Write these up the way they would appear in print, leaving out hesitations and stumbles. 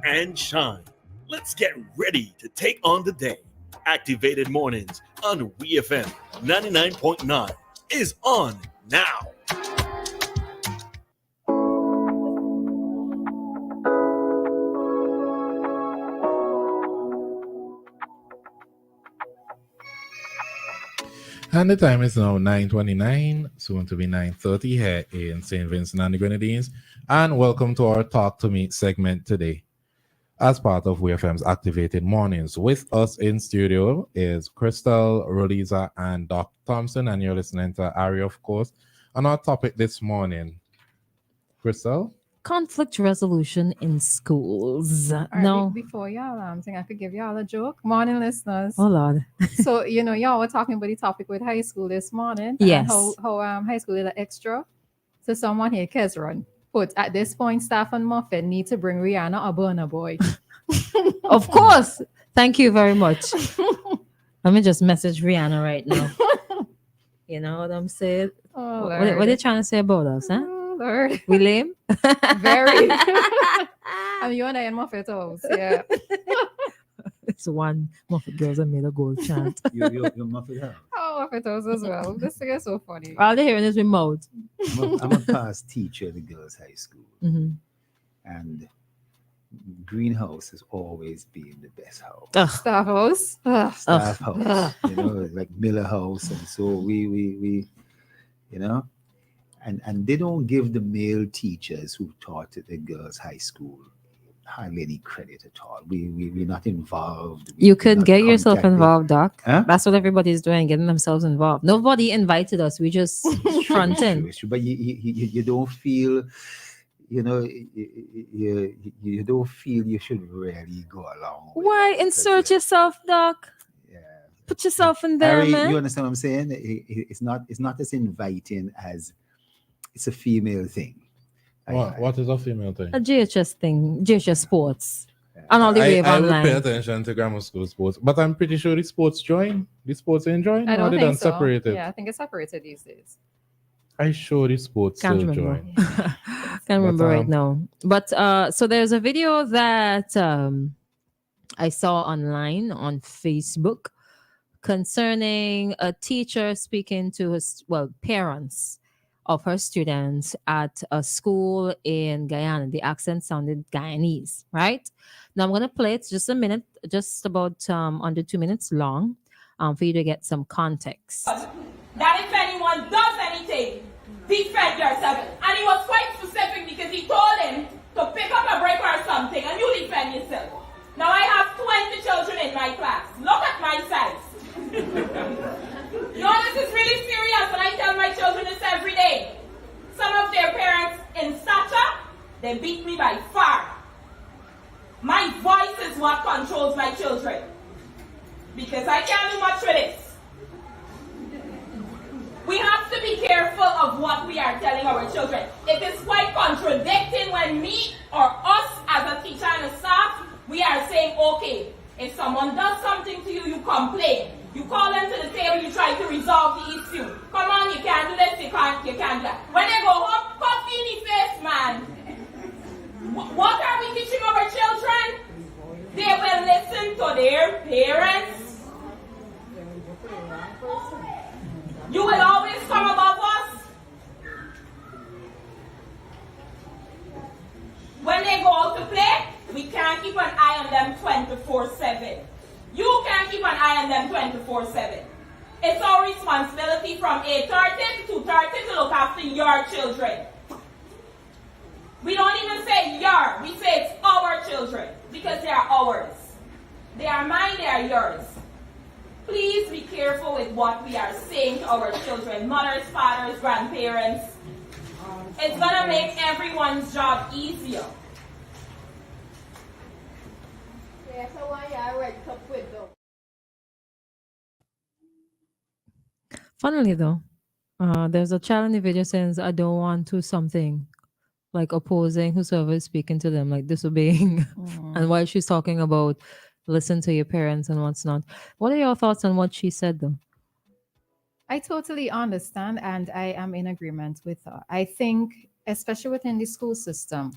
and shine. Let's get ready to take on the day. Activated Mornings on WEFM 99.9 is on now. And the time is now 9:29, soon to be 9:30 here in St. Vincent and the Grenadines. And welcome to our Talk to Me segment today. As part of WEFM's Activated Mornings, with us in studio is Christal, Roliza, and Doc Thompson, and you're listening to Ari, of course. On our topic this morning, Christal? Conflict resolution in schools. All right, No. Before y'all, think I could give y'all a joke. Morning, listeners. Oh, Lord. So, y'all were talking about the topic with high school this morning. Yes. And how high school is an extra. So someone here, Kezron, put at this point, Staff and Muffet need to bring Rihanna a Burna Boy. Of course. Thank you very much. Let me just message Rihanna right now. You know what I'm saying? Oh, What are they trying to say about us, huh? Oh, Lord. We lame? Very. You and I in Muffet house, yeah. It's one Muffet girls that made a gold chant. You're Muffet House. Oh, Muffet house as well. This thing is so funny. All they're hearing is remote. I'm a past teacher at the girls' high school, Mm-hmm. and greenhouse has always been the best house. Staff house. Ugh. Staff house, like Miller House, and so we and they don't give the male teachers who taught at the girls' high school hardly any credit at all. We're not involved. You could get yourself contacted. involved, Doc. Huh? That's what everybody's doing, getting themselves involved. Nobody invited us. We just fronting. It's true, but you don't feel, you don't feel you should really go along. with Why it, insert because, yourself, Doc? Yeah. Put yourself in there, Harry, man. you understand what I'm saying? It's not as inviting as it's a female thing. What is a female thing? A GHS thing, GHS sports. And all the way I would online. pay attention to grammar school sports, but I'm pretty sure the sports ain't join. I Or don't they think done so. separated. Yeah, I think it's separated these days. I sure the sports Can't still remember. join. Can't remember right um, now. But so there's a video that I saw online on Facebook concerning a teacher speaking to his parents of her students at a school in Guyana. The accent sounded Guyanese, right? Now I'm gonna play it just a minute, just about under 2 minutes long, for you to get some context. That if anyone does anything, defend yourself. And he was quite specific because he told him to pick up a break or something and you defend yourself. Now I have 20 children in my class. Look at my size. This is really serious, and I tell my children this every day. Some of their parents in stature, they beat me by far. My voice is what controls my children. Because I can't do much with this. We have to be careful of what we are telling our children. It is quite contradicting when me or us as a teacher and a staff, we are saying, okay, if someone does something to you, you complain. You call them to the table, you try to resolve the issue. Come on, you can't do this, you can't do that. When they go home, coffee in the face, man. What are we teaching our children? They will listen to their parents. You will always come above us. When they go out to play, we can't keep an eye on them 24/7. You can't keep an eye on them 24/7. It's our responsibility from 8:30 to 2:30 to look after your children. We don't even say your, we say it's our children because they are ours. They are mine, they are yours. Please be careful with what we are saying to our children, mothers, fathers, grandparents. It's gonna make everyone's job easier. Funnily though, there's a child in the video saying, I don't want to something, like opposing whosoever is speaking to them, like disobeying. And while she's talking about listen to your parents and what's not. What are your thoughts on what she said though? I totally understand, and I am in agreement with her. I think, especially within the school system,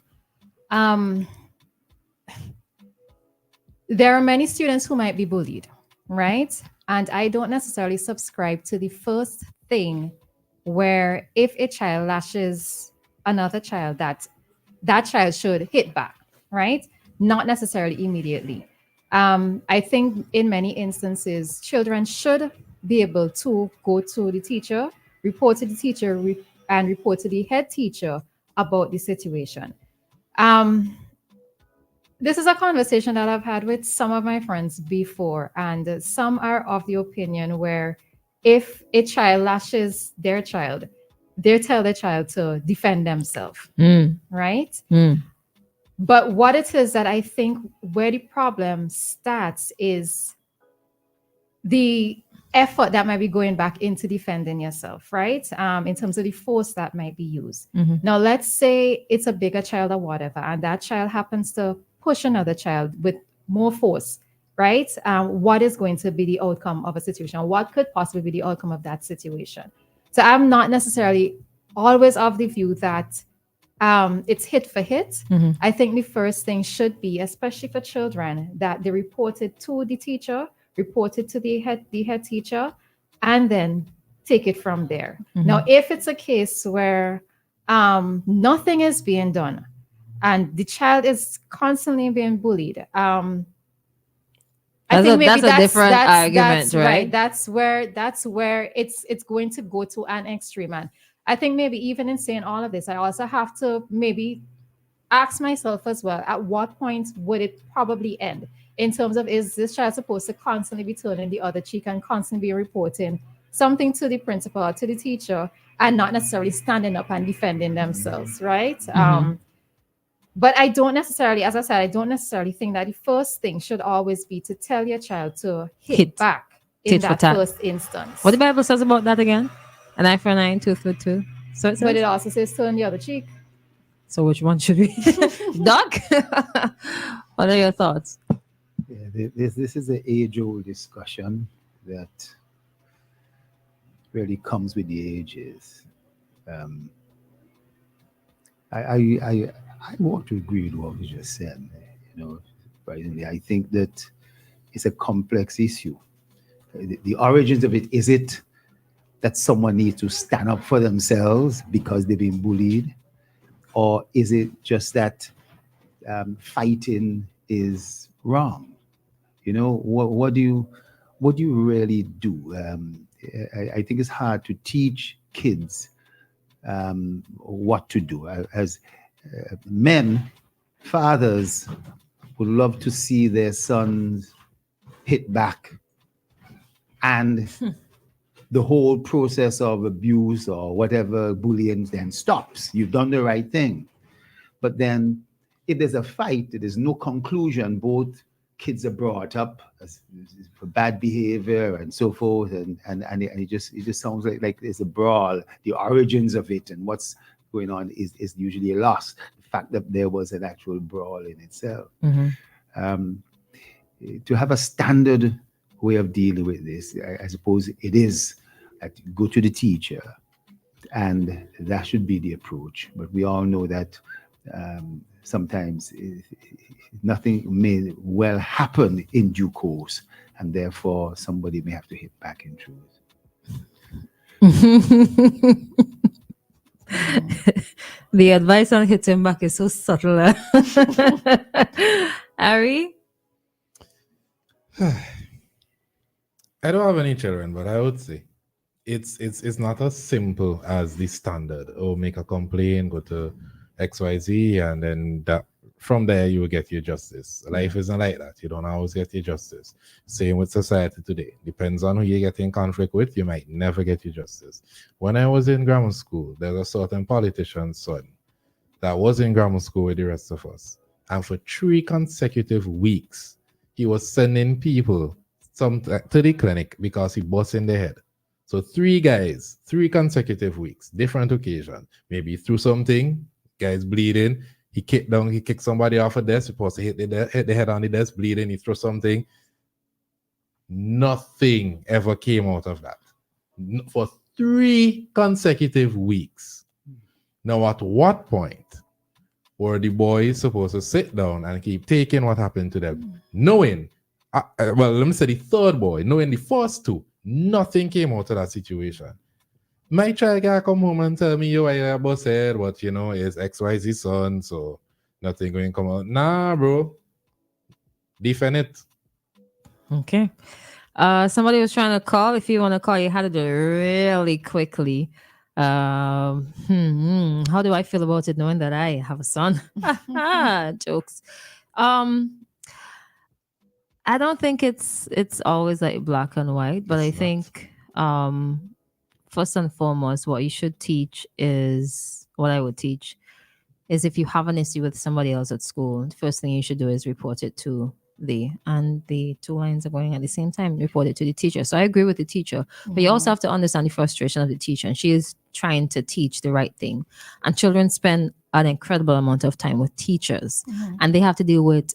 there are many students who might be bullied, right? And I don't necessarily subscribe to the first thing where if a child lashes another child, that child should hit back, right? Not necessarily immediately. I think in many instances, children should be able to go to the teacher, report to the teacher, and report to the head teacher about the situation. Um, this is a conversation that I've had with some of my friends before, and some are of the opinion where if a child lashes their child, they tell the child to defend themselves, right? But what it is that I think where the problem starts is the effort that might be going back into defending yourself, right? In terms of the force that might be used. Now, let's say it's a bigger child or whatever, and that child happens to push another child with more force, right? What is going to be the outcome of a situation? What could possibly be the outcome of that situation? So I'm not necessarily always of the view that it's hit for hit. I think the first thing should be, especially for children, that they report it to the teacher, report it to the head teacher, and then take it from there. Now, if it's a case where nothing is being done and the child is constantly being bullied, I think maybe that's a different argument, right? That's where it's going to go to an extreme. And I think maybe even in saying all of this, I also have to maybe ask myself as well, at what point would it probably end? In terms of, is this child supposed to constantly be turning the other cheek and constantly be reporting something to the principal or to the teacher and not necessarily standing up and defending themselves, right? But I don't necessarily, as I said, I don't necessarily think that the first thing should always be to tell your child to hit back in that first instance. What the Bible says about that again? An eye for an eye, tooth for tooth. So it says? But it also says turn the other cheek. So which one should we? Doc? What are your thoughts? Yeah, this is an age-old discussion that really comes with the ages. I want to agree with what you just said. Surprisingly, I think that it's a complex issue. The origins of it, is it that someone needs to stand up for themselves because they've been bullied? Or is it just that fighting is wrong? What do you really do? I think it's hard to teach kids what to do. As men, fathers would love to see their sons hit back, and the whole process of abuse or whatever bullying then stops. You've done the right thing. But then if there's a fight, there's no conclusion. Both kids are brought up for bad behavior and so forth, and it just sounds like there's a brawl. The origins of it and what's going on is usually lost. The fact that there was an actual brawl in itself. To have a standard way of dealing with this, I suppose it is that you go to the teacher, and that should be the approach. But we all know that sometimes nothing may well happen in due course, and therefore somebody may have to hit back in truth. The advice on hitting back is so subtle. Ari? I don't have any children, but I would say it's not as simple as the standard. Oh, make a complaint, go to XYZ, and then that from there you will get your justice. Life isn't like that. You don't always get your justice. Same with society today. Depends on who you get in conflict with, you might never get your justice. When I was in grammar school, there's a certain politician's son that was in grammar school with the rest of us. And for 3 consecutive weeks, he was sending people to the clinic because he busted in the head. So 3 guys, 3 consecutive weeks, different occasion. Maybe he threw something, guy's bleeding. He kicked somebody off a desk, supposed to hit the head on the desk, bleeding. He threw something. Nothing ever came out of that for 3 consecutive weeks. Now, at what point or the boy is supposed to sit down and keep taking what happened to them, knowing, well, let me say the third boy, knowing the first two, nothing came out of that situation. My child can come home and tell me, yo, I boss said, but you know, it's XYZ son, so nothing going to come out. Nah, bro. Defend it. Okay. Somebody was trying to call. If you want to call, you had to do it really quickly. How do I feel about it knowing that I have a son? Jokes. I don't think it's always like black and white, but I think first and foremost, what you should teach is what I would teach is if you have an issue with somebody else at school, the first thing you should do is report it to the two lines are going at the same time, report it to the teacher. So I agree with the teacher, but you also have to understand the frustration of the teacher, and she is trying to teach the right thing. And children spend an incredible amount of time with teachers, and they have to deal with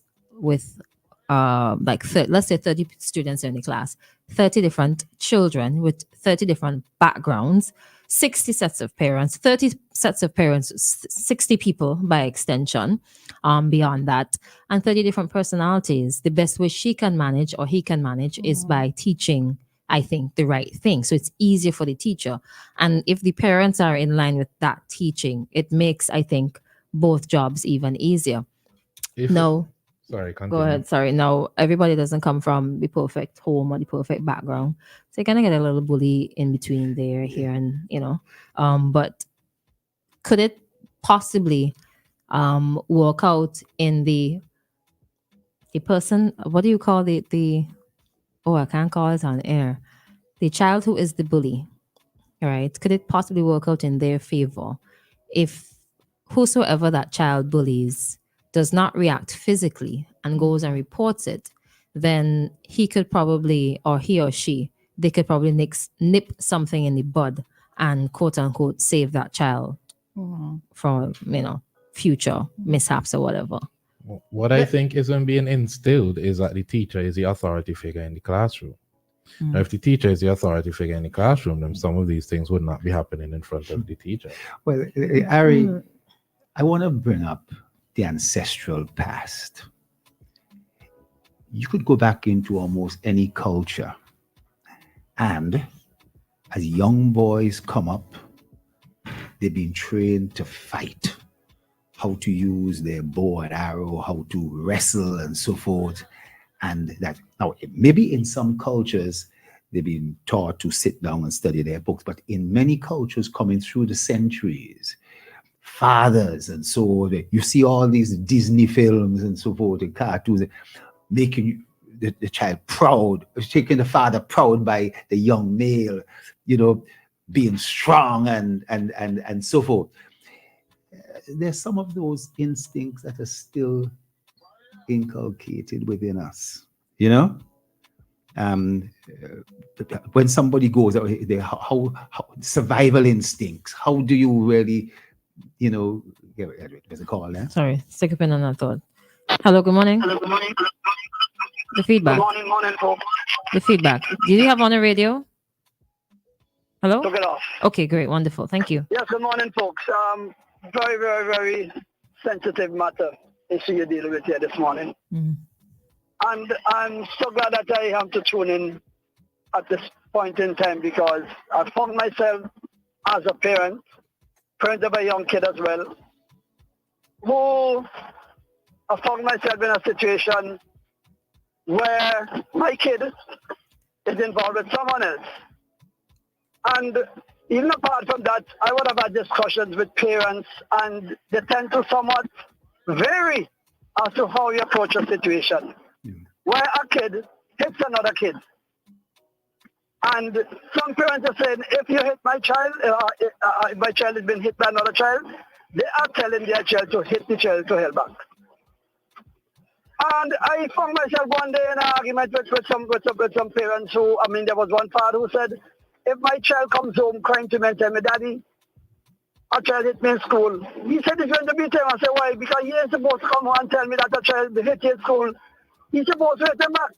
let's say 30 students in the class, 30 different children with 30 different backgrounds, 60 sets of parents, 30 sets of parents, 60 people by extension, beyond that, and 30 different personalities. The best way she can manage or he can manage is by teaching, I think, the right thing. So it's easier for the teacher. And if the parents are in line with that teaching, it makes, I think, both jobs even easier. Sorry, continue. Go ahead. Sorry. No, everybody doesn't come from the perfect home or the perfect background. So you're going to get a little bully in between there, here, and, but could it possibly work out in the person, what do you call I can't call it on air. The child who is the bully, right? Could it possibly work out in their favor if whosoever that child bullies does not react physically and goes and reports it, then he could probably, or he or she, they could probably nip something in the bud and quote unquote save that child from, future mishaps or whatever. What I think isn't being instilled is that the teacher is the authority figure in the classroom. Now, if the teacher is the authority figure in the classroom, then some of these things would not be happening in front of the teacher. Well, Ari, I want to bring up the ancestral past. You could go back into almost any culture, and as young boys come up, they've been trained to fight, how to use their bow and arrow, how to wrestle and so forth. And that now, maybe in some cultures, they've been taught to sit down and study their books, but in many cultures coming through the centuries, fathers and so on, you see all these Disney films and so forth, and cartoons, making the child proud, taking the father proud by the young male, being strong and so forth. There's some of those instincts that are still inculcated within us, when somebody goes out, how survival instincts, how do you really, there's a call there. Sorry, stick a pin on that thought. Hello, good morning. Hello, good morning. The feedback. Good morning, folks. The feedback. Do you have on the radio? Hello? Took it off. Okay, great, wonderful. Thank you. Yes, good morning, folks. Very, very, very sensitive matter issue you're dealing with here this morning. And I'm so glad that I have to tune in at this point in time, because I found myself as a parent of a young kid as well, who I found myself in a situation where my kid is involved with someone else. And even apart from that, I would have had discussions with parents, and they tend to somewhat vary as to how you approach a situation. Where a kid hits another kid. And some parents are saying, if you hit my child, if my child has been hit by another child, they are telling their child to hit the child to hell back. And I found myself one day in an argument with some parents who, there was one father who said, if my child comes home crying to me and tell me, Daddy, a child hit me in school, he said he's going to beat him. I said, why? Because he ain't supposed to come home and tell me that a child hit you in school. He's supposed to hit him back.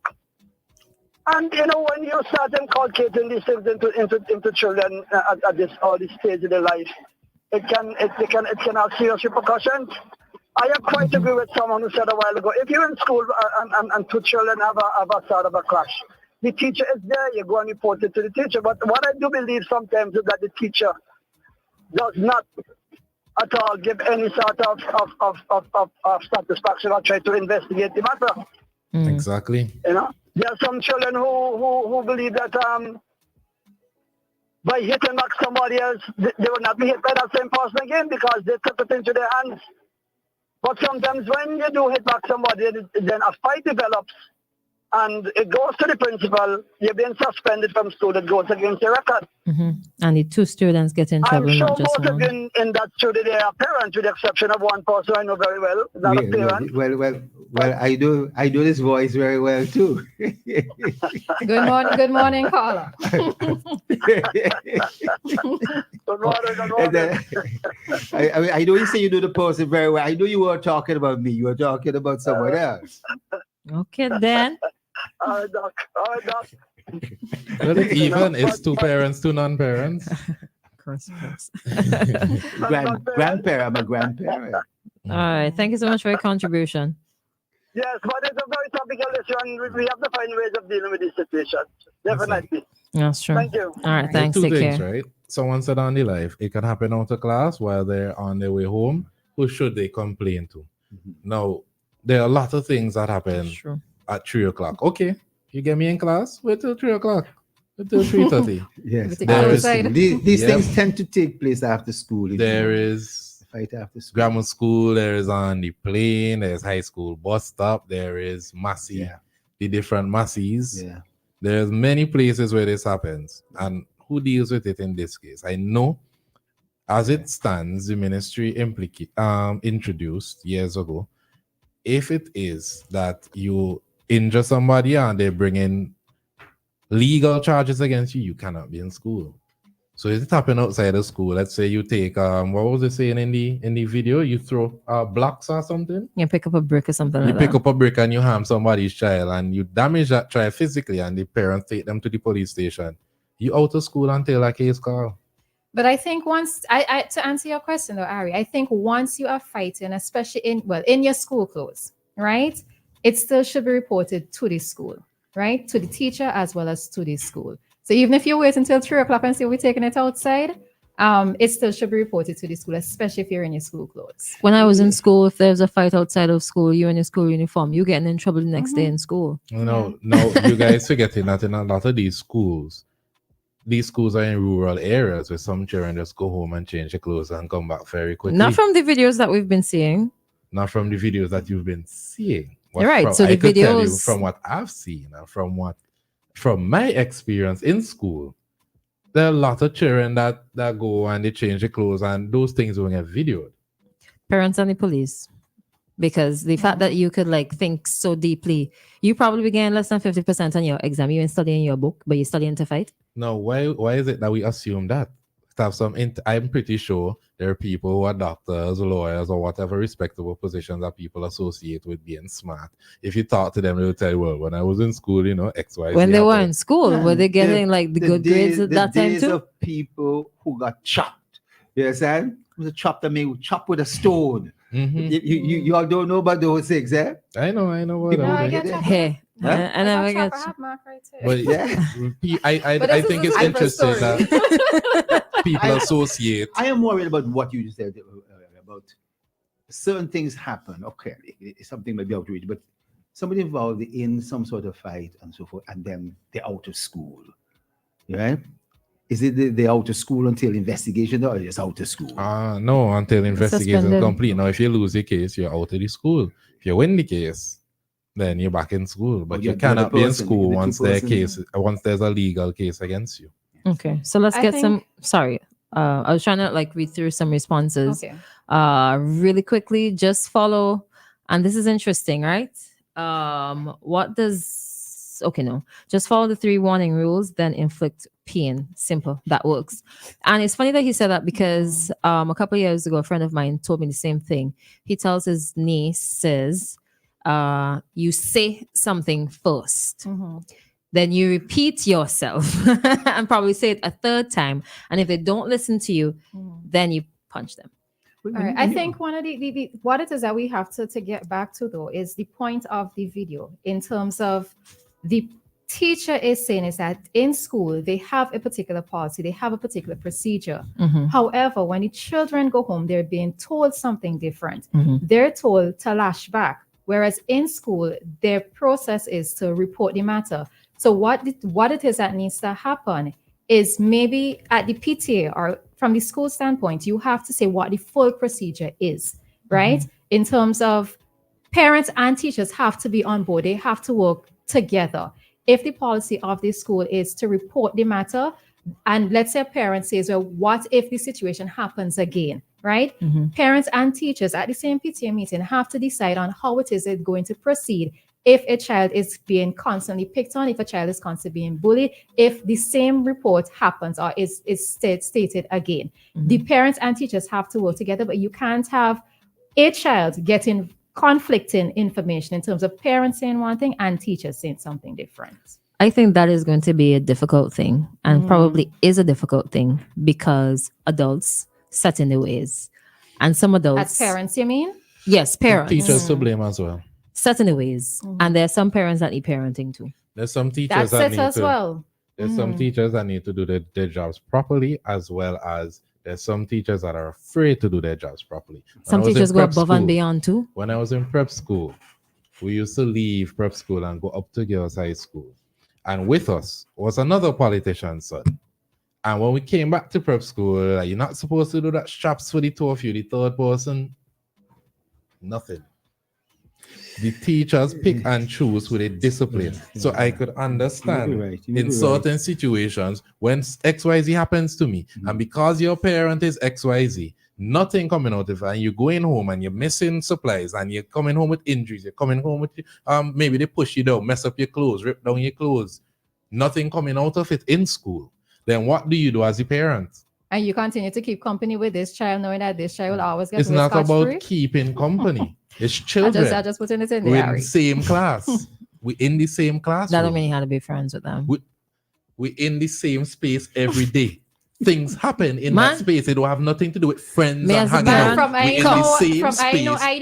And when you start inculcating these things into children at this early stage of their life, it can have serious repercussions. I have quite agree with someone who said a while ago, if you're in school and two children have a sort of a clash, the teacher is there, you go and report it to the teacher. But what I do believe sometimes is that the teacher does not at all give any sort of satisfaction or try to investigate the matter. Exactly. You know, there are some children who believe that by hitting back somebody else, they will not be hit by that same person again because they took it into their hands. But sometimes when you do hit back somebody, then a fight develops and it goes to the principal, you're being suspended from school, it goes against your record. And the two students get in trouble, I'm sure not just most of one. you in that studio, they are parents with the exception of one person I know very well, not a parent. Well, I do this voice very well too. Good morning, caller. Good morning. I know you say you do the person very well. I know you were talking about me. You were talking about someone else. Okay, then. All right, Doc. Well, it's even. It's two parents, two non-parents. Grandparent. I'm a grandparent. All right. Thank you so much for your contribution. Yes, but it's a very topical issue, and we have to find ways of dealing with this situation. Definitely. That's true. Thank you. All right. Thanks. Two Take things, care. right? Someone said on the live, it can happen out of class while they're on their way home. Who should they complain to? Now, there are a lot of things that happen True. at 3 o'clock. Okay, you get me in class, wait till 3 o'clock. Wait till 3:30. Yes. There is- These things tend to take place after school. There is fight after school. grammar school, there is on the plane, there's high school bus stop, there is Massey, the different Masseys. Yeah. There's many places where this happens. And who deals with it in this case? I know as it stands, the ministry introduced years ago, if it is that you injure somebody and they bring in legal charges against you, you cannot be in school. So if it happen outside of school, let's say you take what was it saying in the video? You throw blocks or something. You pick up a brick or something You like pick that. up a brick and you harm somebody's child and you damage that child physically, and the parents take them to the police station. You out of school until a case call. But I think once I to answer your question though, Ari, I think once you are fighting, especially in your school clothes, right? It still should be reported to the school, right? To the teacher as well as to the school. So even if you wait until 3 o'clock and say we're taking it outside, it still should be reported to the school, especially if you're in your school clothes. When I was in school, if there's a fight outside of school, you're in your school uniform, you're getting in trouble the next day in school. No, you guys forgetting that in a lot of these schools are in rural areas where some children just go home and change their clothes and come back very quickly. Not from the videos that we've been seeing. Not from the videos that you've been seeing. You're right. So I the could tell you videos from what I've seen and from my experience in school, there are a lot of children that go and they change their clothes and those things will get videoed. Parents and the police. Because the fact that you could think so deeply, you probably began less than 50% on your exam. You ain't studying your book, but you're studying to fight. No, why is it that we assume that? To have I'm pretty sure there are people who are doctors, lawyers, or whatever respectable positions that people associate with being smart. If you talk to them, they'll tell you, well, when I was in school, X, Y, Z. When they were happened. in school, were they getting the good grades at that time days too? of people who got chopped. You understand? It was a chop that made chop with a stone. You all don't know about those things, eh? I know what People- I I'm get saying. chopped. Hey, Huh? I never get I have Mark right here. But Yeah. I think it's interesting that people associate. I am worried about what you just said about certain things happen. Okay, something may be outrage, but somebody involved in some sort of fight and so forth, and then they're out of school, right? Is it they're out of school until investigation, or just out of school? No, until investigation is Suspended. complete. Now, if you lose the case, you're out of the school. If you win the case, then you're back in school. But Oh, you yeah, cannot the be in person, school the once two-person. once there's a legal case against you. Okay, so let's I get think- some. Sorry, I was trying to read through some responses. Okay. Really quickly. Just follow, and this is interesting, right? What does? Okay, no. Just follow the 3 warning rules, then inflict pain. Simple. That works. And it's funny that he said that because a couple of years ago, a friend of mine told me the same thing. He tells his nieces, you say something first. Then you repeat yourself and probably say it a third time. And if they don't listen to you, then you punch them. All right. I think one of the what it is that we have to get back to though is the point of the video in terms of the teacher is saying is that in school they have a particular policy, they have a particular procedure. However, when the children go home, they're being told something different. They're told to lash back, whereas in school their process is to report the matter. So what it is that needs to happen is maybe at the PTA or from the school standpoint, you have to say what the full procedure is, right? In terms of parents and teachers have to be on board. They have to work together. If the policy of the school is to report the matter, and let's say a parent says, well, what if the situation happens again, right? Parents and teachers at the same PTA meeting have to decide on how it is going to proceed if a child is being constantly picked on, if a child is constantly being bullied, if the same report happens or is stated again. The parents and teachers have to work together, but you can't have a child getting conflicting information in terms of parents saying one thing and teachers saying something different. I think that is going to be a difficult thing, and probably is a difficult thing because adults set in their ways. And some adults... As parents, you mean? Yes, parents. Teachers to blame as well. Set in their ways. And there are some parents that need parenting too. There's some teachers That's that it need as to, well. There's some teachers that need to do their jobs properly, as well as there's some teachers that are afraid to do their jobs properly. Some teachers go above and beyond too. When I was in prep school, we used to leave prep school and go up to girls' high school. And with us was another politician's son. And when we came back to prep school, like, you're not supposed to do that straps for the two of you, the third person. Nothing. The teachers pick and choose with a discipline. So I could understand in certain situations when XYZ happens to me, and because your parent is XYZ, nothing coming out of it, and you're going home and you're missing supplies, and you're coming home with injuries, you're coming home with maybe they push you down, mess up your clothes, rip down your clothes, nothing coming out of it in school. Then what do you do as a parent? And you continue to keep company with this child, knowing that this child will always get It's not about scotch-free? keeping company. It's children. I just put it in We're there. in the same class. We're in the same class. That don't mean you had to be friends with them. We're in the same space every day. Things happen in that space. They don't have nothing to do with friends and hanging out. From We're in the same space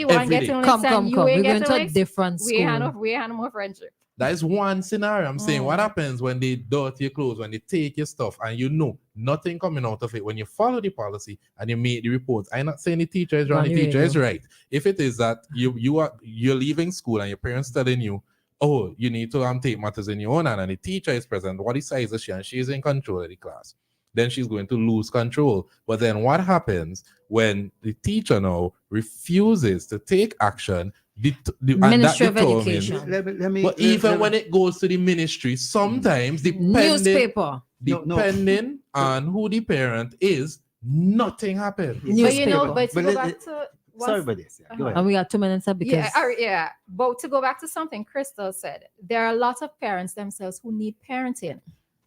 every day. Come. We're going to a different We had school. no more friendship. That is one scenario. I'm saying what happens when they dirty your clothes, when they take your stuff, and you know nothing coming out of it. When you follow the policy and you make the reports, I'm not saying the teacher is wrong, the teacher is right. If it is that you're leaving school and your parents telling you, oh, you need to take matters in your own hand, and the teacher is present, what decides is she, and she's in control of the class, then she's going to lose control. But then what happens when the teacher now refuses to take action? Ministry of Education. But even when it goes to the ministry, sometimes depending on who the parent is, nothing happens. But you know, but to go back to sorry about this. Yeah, go ahead. And we got 2 minutes up because yeah. But to go back to something Christal said, there are a lot of parents themselves who need parenting.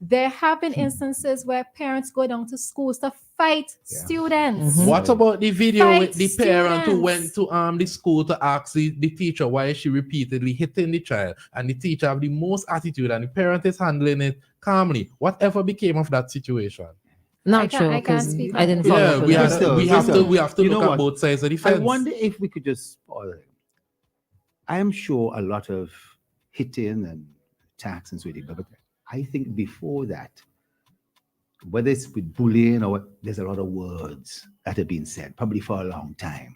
There have been instances where parents go down to schools to fight students. What about the video Fight with the parent who students. went to the school to ask the teacher why is she repeatedly hitting the child, and the teacher have the most attitude and the parent is handling it calmly? Whatever became of that situation? not sure I can't because speak I on didn't it. follow. Yeah, up with we that. have to You know look at what? both sides of the I fence. wonder if we could just spoil it. I am sure a lot of hitting and attacks and so on, but I think before that, whether it's with bullying or what, there's a lot of words that have been said, probably for a long time.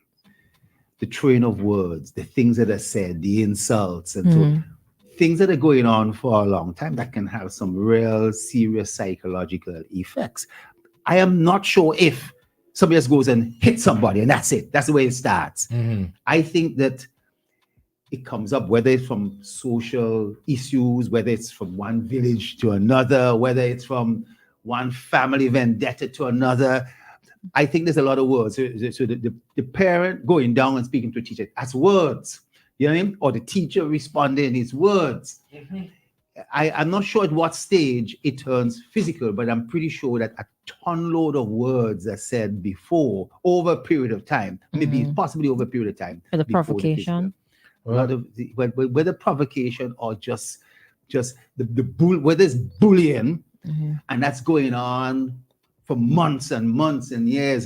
The train of words, the things that are said, the insults, and so things that are going on for a long time that can have some real serious psychological effects. I am not sure if somebody just goes and hits somebody and that's it. That's the way it starts. I think that it comes up, whether it's from social issues, whether it's from one village to another, whether it's from one family vendetta to another. I think there's a lot of words. So the parent going down and speaking to a teacher, that's words. You know what I mean? Or the teacher responding, it's words. I'm not sure at what stage it turns physical, but I'm pretty sure that a ton load of words are said before, over a period of time, maybe possibly over a period of time. For the before provocation. A lot of whether provocation or just whether it's bullying, and that's going on for months and months and years,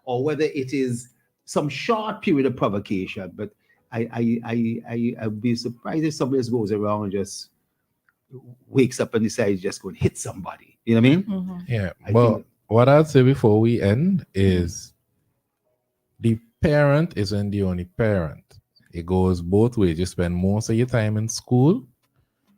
or whether it is some short period of provocation. But I'd be surprised if somebody just goes around and just wakes up and decides just going to hit somebody. You know what I mean? Yeah. I But think- what I'd say before we end is the parent isn't the only parent. It goes both ways. You spend most of your time in school,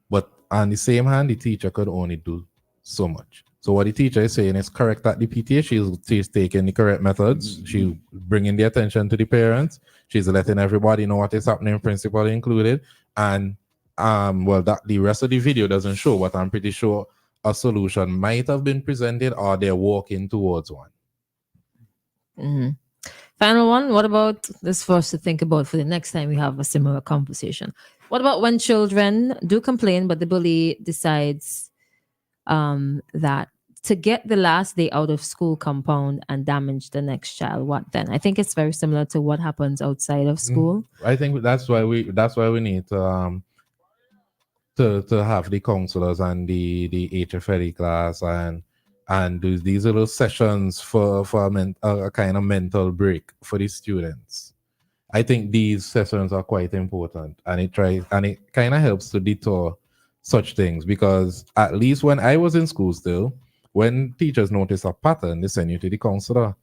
but on the same hand, the teacher could only do so much. So what the teacher is saying is correct at the PTA. She's taking the correct methods. She's bringing the attention to the parents. She's letting everybody know what is happening, principal included. And that the rest of the video doesn't show, but I'm pretty sure a solution might have been presented or they're walking towards one. Final one. What about this for us to think about for the next time we have a similar conversation? What about when children do complain, but the bully decides that to get the last day out of school compound and damage the next child? What then? I think it's very similar to what happens outside of school. I think that's why we need to have the counselors and the HFLE class and do these little sessions for a kind of mental break for the students. I think these sessions are quite important, and it kind of helps to deter such things, because at least when I was in school still, when teachers notice a pattern, they send you to the counselor.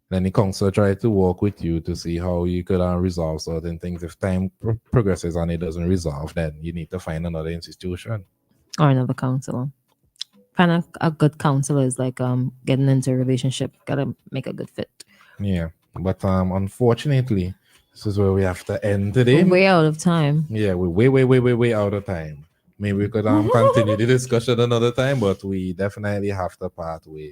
Then the counselor tries to work with you to see how you could resolve certain things. If time progresses and it doesn't resolve, then you need to find another institution Or another counselor. Find a good counselor is like getting into a relationship. Gotta make a good fit. Yeah, but unfortunately, this is where we have to end today. We're way out of time. Yeah, we're way out of time. Maybe we could continue the discussion another time, but we definitely have to part ways.